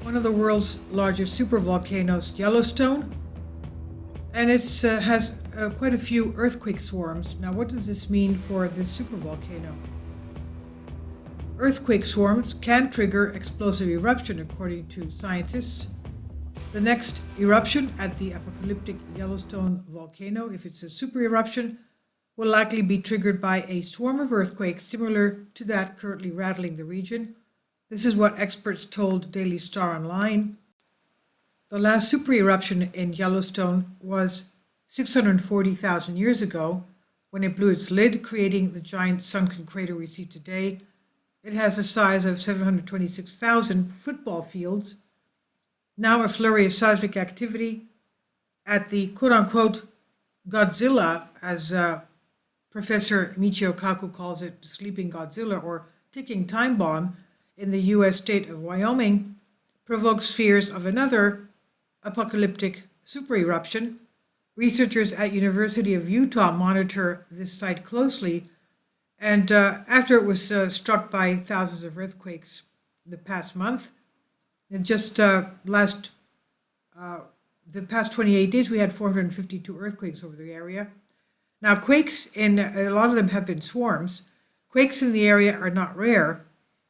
one of the world's largest supervolcanoes, Yellowstone, and it has quite a few earthquake swarms. Now, what does this mean for this supervolcano? Earthquake swarms can trigger explosive eruption, according to scientists. The next eruption at the apocalyptic Yellowstone volcano, if it's a super eruption, will likely be triggered by a swarm of earthquakes similar to that currently rattling the region. This is what experts told Daily Star Online. The last super eruption in Yellowstone was 640,000 years ago, when it blew its lid, creating the giant sunken crater we see today. It has a size of 726,000 football fields. Now a flurry of seismic activity at the quote-unquote Godzilla, as Professor Michio Kaku calls it, the sleeping Godzilla or ticking time bomb in the U.S. state of Wyoming, provokes fears of another apocalyptic super eruption. Researchers at University of Utah monitor this site closely, and after it was struck by thousands of earthquakes the past month, and just the past 28 days, we had 452 earthquakes over the area. Now, quakes, a lot of them have been swarms. Quakes in the area are not rare,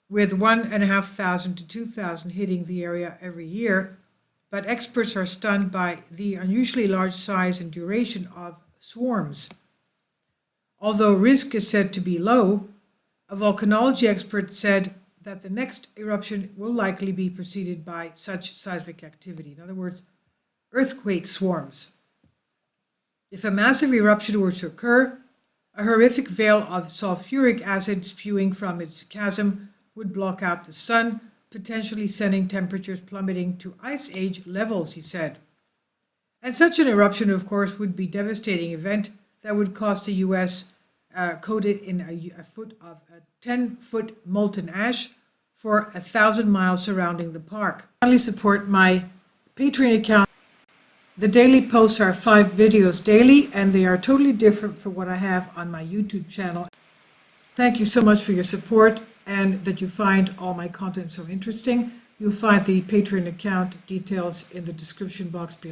with 1,500 to 2,000 hitting the area every year, but experts are stunned by the unusually large size and duration of swarms. Although risk is said to be low, a volcanology expert said that the next eruption will likely be preceded by such seismic activity. In other words, earthquake swarms. If a massive eruption were to occur, a horrific veil of sulfuric acid spewing from its chasm would block out the sun, potentially sending temperatures plummeting to ice age levels, he said. And such an eruption, of course, would be a devastating event that would cost the U.S. Coated in a foot of 10-foot molten ash for 1,000 miles surrounding the park. Kindly support my Patreon account. The daily posts are 5 videos daily, and they are totally different from what I have on my YouTube channel. Thank you so much for your support and that you find all my content so interesting. You'll find the Patreon account details in the description box below.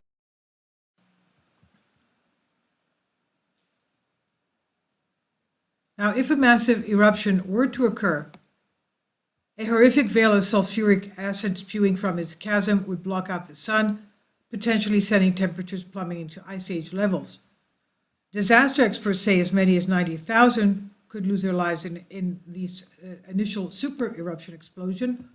Now, if a massive eruption were to occur, a horrific veil of sulfuric acid spewing from its chasm would block out the sun, potentially sending temperatures plummeting to ice age levels. Disaster experts say as many as 90,000 could lose their lives in this initial super eruption explosion.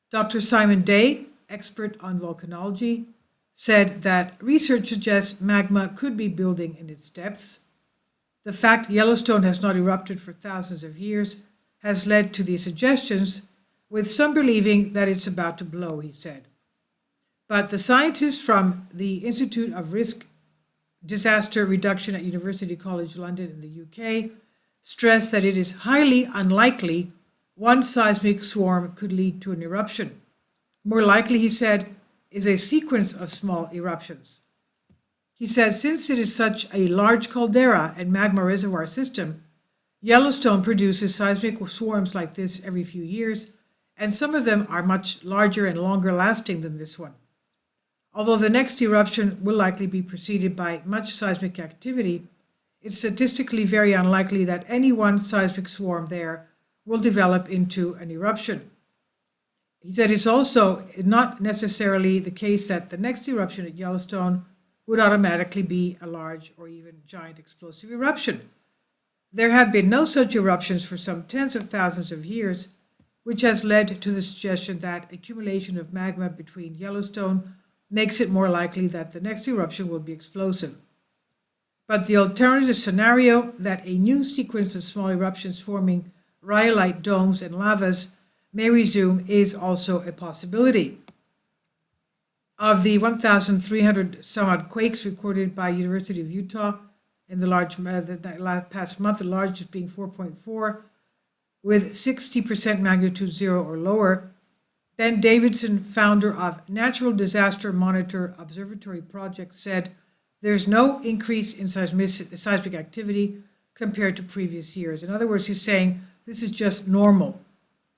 Dr. Simon Day, expert on volcanology, said that research suggests magma could be building in its depths. The fact Yellowstone has not erupted for thousands of years has led to these suggestions, with some believing that it's about to blow, he said. But the scientists from the Institute of Risk Disaster Reduction at University College London in the UK stress that it is highly unlikely one seismic swarm could lead to an eruption. More likely, he said, is a sequence of small eruptions. He says since it is such a large caldera and magma reservoir system, Yellowstone produces seismic swarms like this every few years, and some of them are much larger and longer lasting than this one. Although the next eruption will likely be preceded by much seismic activity, it's statistically very unlikely that any one seismic swarm there will develop into an eruption. He said it's also not necessarily the case that the next eruption at Yellowstone would automatically be a large or even giant explosive eruption. There have been no such eruptions for some tens of thousands of years, which has led to the suggestion that accumulation of magma between Yellowstone makes it more likely that the next eruption will be explosive. But the alternative scenario, that a new sequence of small eruptions forming rhyolite domes and lavas may resume, is also a possibility. Of the 1,300 some odd quakes recorded by University of Utah in the past month, the largest being 4.4, with 60% magnitude 0 or lower, Ben Davidson, founder of Natural Disaster Monitor Observatory Project, said there's no increase in seismic activity compared to previous years. In other words, he's saying this is just normal,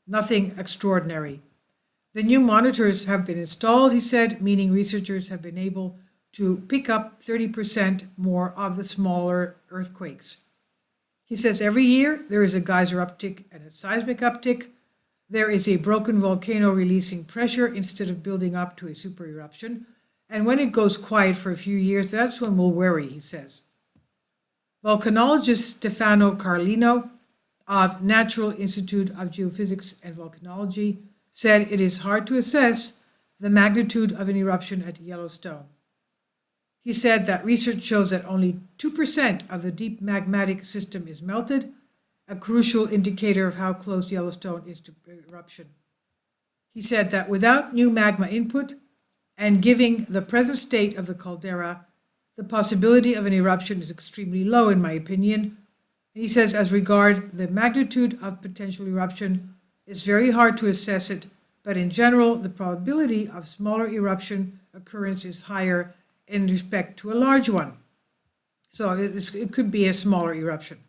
nothing extraordinary. The new monitors have been installed, he said, meaning researchers have been able to pick up 30% more of the smaller earthquakes. He says every year there is a geyser uptick and a seismic uptick. There is a broken volcano releasing pressure instead of building up to a super eruption. And when it goes quiet for a few years, that's when we'll worry, he says. Volcanologist Stefano Carlino of Natural Institute of Geophysics and Volcanology said it is hard to assess the magnitude of an eruption at Yellowstone. He said that research shows that only 2% of the deep magmatic system is melted, a crucial indicator of how close Yellowstone is to eruption. He said that without new magma input and giving the present state of the caldera, the possibility of an eruption is extremely low, in my opinion. He says, as regard the magnitude of potential eruption, it's very hard to assess it, but in general, the probability of smaller eruption occurrence is higher in respect to a large one. So it could be a smaller eruption.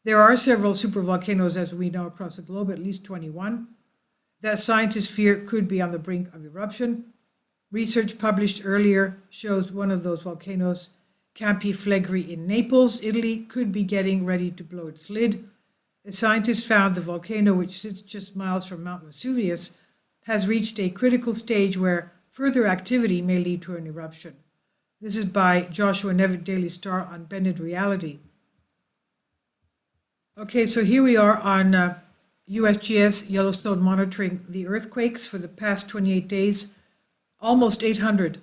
There are several supervolcanoes, as we know, across the globe, at least 21, that scientists fear could be on the brink of eruption. Research published earlier shows one of those volcanoes, Campi Flegrei in Naples, Italy, could be getting ready to blow its lid. The scientists found the volcano, which sits just miles from Mount Vesuvius, has reached a critical stage where further activity may lead to an eruption. This is by Joshua Nevitt, Daily Star on Bended Reality. Okay, so here we are on USGS Yellowstone monitoring the earthquakes for the past 28 days. Almost 800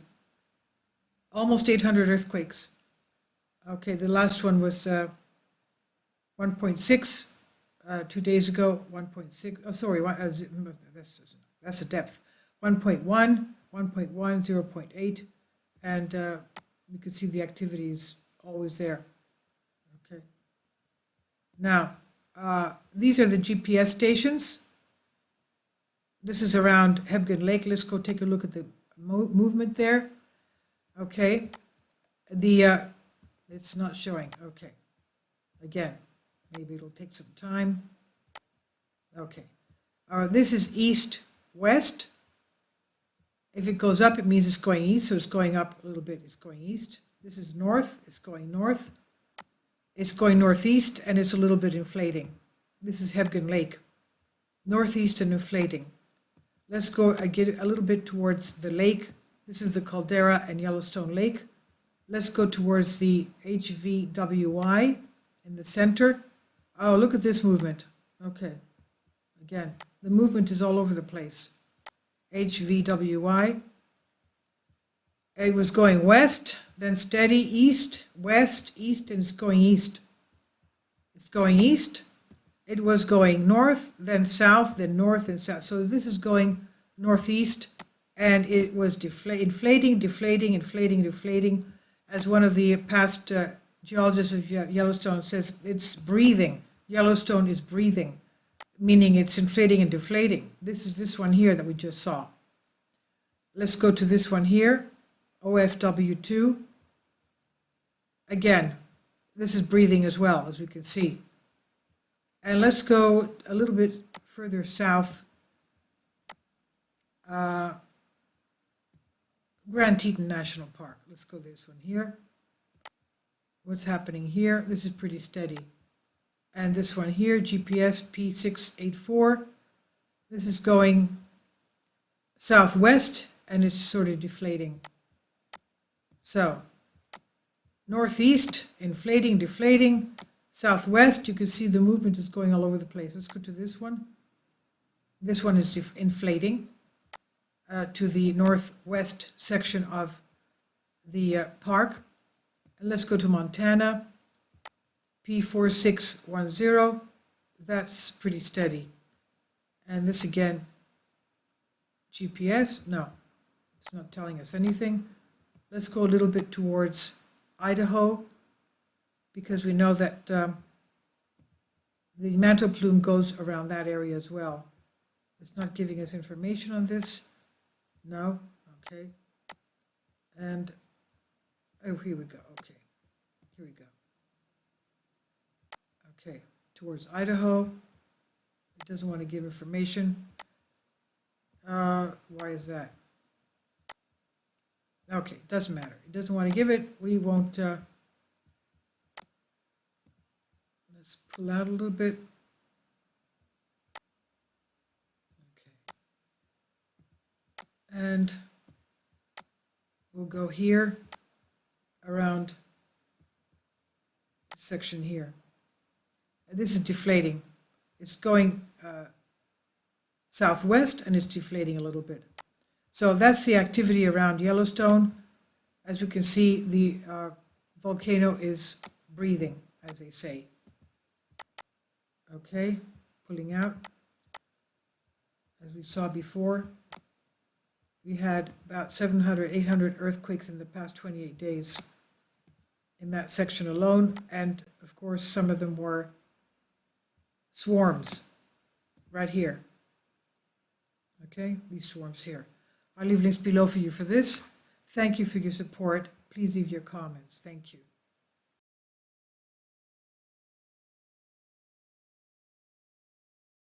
earthquakes. Okay, the last one was 1.6 2 days ago. 1.6. Oh, sorry. That's the depth. 1.1, 1.1, 0.8, and you can see the activity is always there. Okay. Now, these are the GPS stations. This is around Hebgen Lake. Let's go take a look at the movement there. Okay. It's not showing. Okay. Again, maybe it'll take some time. Okay. This is east-west. If it goes up, it means it's going east, so it's going up a little bit, it's going east. This is north, it's going north. It's going northeast, and it's a little bit inflating. This is Hebgen Lake. Northeast and inflating. Let's go get a little bit towards the lake. This is the caldera and Yellowstone Lake. Let's go towards the HVWY in the center. Oh, look at this movement. Okay. Again, the movement is all over the place. HVWY. It was going west, then steady, east, west, east, and it's going east. It's going east. It was going north, then south, then north and south. So this is going northeast, and it was inflating, deflating, inflating, deflating. As one of the past geologists of Yellowstone says, it's breathing. Yellowstone is breathing, meaning it's inflating and deflating. This is this one here that we just saw. Let's go to this one here, OFW2. Again, this is breathing as well, as we can see. And let's go a little bit further south. Grand Teton National Park. Let's go this one here. What's happening here? This is pretty steady. And this one here, GPS P684. This is going southwest, and it's sort of deflating. So, northeast, inflating, deflating. Southwest, you can see the movement is going all over the place. Let's go to this one. This one is inflating to the northwest section of the park. And let's go to Montana, P4610. That's pretty steady. And this again, GPS, no, it's not telling us anything. Let's go a little bit towards Idaho, because we know that the mantle plume goes around that area as well. It's not giving us information on this. No, okay. And, oh, here we go, okay. Here we go. Okay, towards Idaho. It doesn't want to give information. Why is that? Okay, doesn't matter. It doesn't want to give it. We won't. Let's pull out a little bit. Okay. And we'll go here around this section here. And this is deflating. It's going southwest and it's deflating a little bit. So that's the activity around Yellowstone. As we can see, the volcano is breathing, as they say. Okay, pulling out. As we saw before, we had about 700, 800 earthquakes in the past 28 days in that section alone. And of course, some of them were swarms right here. Okay, these swarms here. I'll leave links below for you for this. Thank you for your support. Please leave your comments. Thank you.